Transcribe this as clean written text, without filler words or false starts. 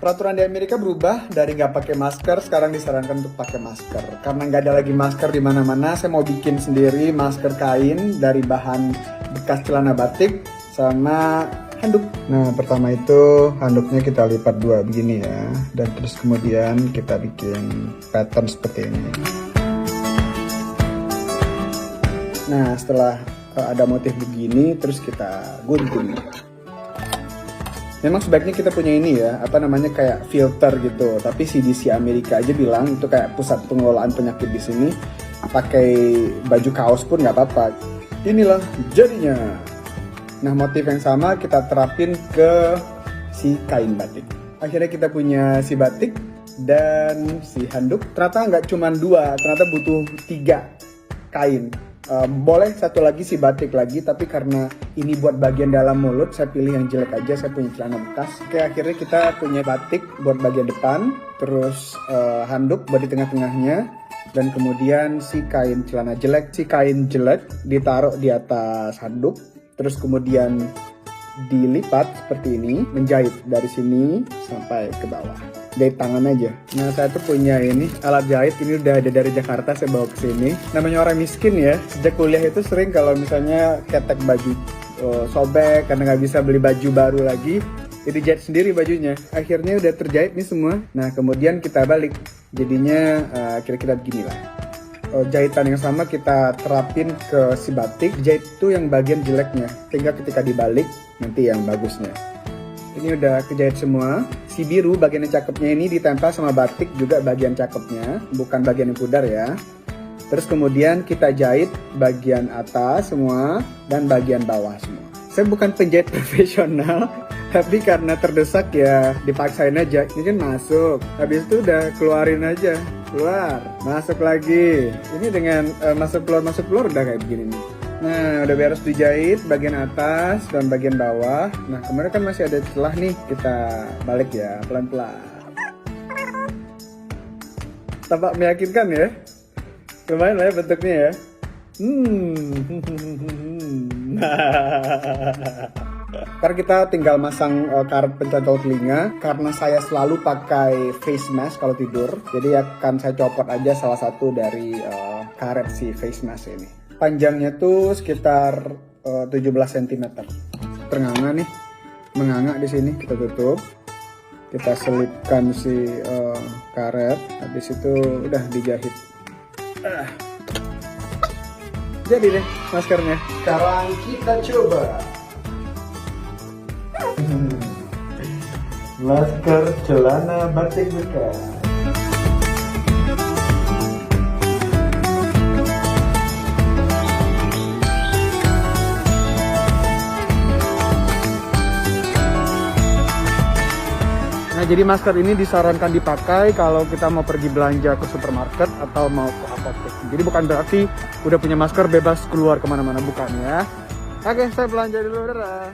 peraturan di Amerika berubah dari nggak pakai masker, sekarang disarankan untuk pakai masker. Karena nggak ada lagi masker di mana-mana, saya mau bikin sendiri masker kain dari bahan bekas celana batik sama handuk. Nah, pertama itu handuknya kita lipat dua begini ya, dan terus kemudian kita bikin pattern seperti ini. Nah, setelah ada motif begini, terus kita gunting. Memang sebaiknya kita punya ini ya, apa namanya, kayak filter gitu. Tapi CDC Amerika aja bilang itu kayak pusat pengelolaan penyakit di sini. Pakai baju kaos pun nggak apa-apa. Inilah jadinya. Nah, motif yang sama kita terapin ke si kain batik. Akhirnya kita punya si batik dan si handuk. Ternyata nggak cuma dua, ternyata butuh 3 kain. Boleh satu lagi si batik lagi, tapi karena ini buat bagian dalam mulut, saya pilih yang jelek aja. Saya punya celana bekas. Oke, akhirnya kita punya batik buat bagian depan, terus handuk buat di tengah-tengahnya, dan kemudian si kain celana jelek. Si kain jelek ditaruh di atas handuk, terus kemudian dilipat seperti ini, menjahit dari sini sampai ke bawah. Jahit tangan aja. Nah, saya tuh punya ini alat jahit, ini udah ada dari Jakarta, saya bawa ke sini. Namanya orang miskin ya. Sejak kuliah itu sering kalau misalnya ketek baju sobek karena nggak bisa beli baju baru lagi, jadi jahit sendiri bajunya. Akhirnya udah terjahit nih semua. Nah, kemudian kita balik. Jadinya kira-kira beginilah. Jahitan yang sama kita terapin ke si batik. Jahit itu yang bagian jeleknya, sehingga ketika dibalik nanti yang bagusnya. Ini udah kejahit semua. Si biru bagian yang cakepnya ini ditempel sama batik juga bagian cakepnya, bukan bagian yang pudar ya. Terus kemudian kita jahit bagian atas semua dan bagian bawah semua. Saya bukan penjahit profesional, tapi karena terdesak ya dipaksain aja. Ini kan masuk, habis itu udah keluarin aja. Keluar, masuk lagi. Ini dengan masuk keluar udah kayak begini nih. Nah, udah beres dijahit bagian atas dan bagian bawah. Nah, kemarin kan masih ada celah nih, kita balik ya pelan-pelan. Tampak meyakinkan ya. Lumayan lah ya bentuknya ya. Ntar kita tinggal masang karet pencocol telinga. Karena saya selalu pakai face mask kalau tidur, jadi akan saya copot aja salah satu dari karet si face mask ini. Panjangnya tuh sekitar 17 cm. Ternganga nih, menganga di sini. Kita tutup, kita selipkan si karet, habis itu udah dijahit. Jadi deh maskernya. Sekarang kita coba. Masker celana batik bekas. Nah, jadi masker ini disarankan dipakai kalau kita mau pergi belanja ke supermarket atau mau ke apotek. Jadi bukan berarti udah punya masker bebas keluar kemana-mana, bukan ya. Oke, saya belanja dulu, dadah.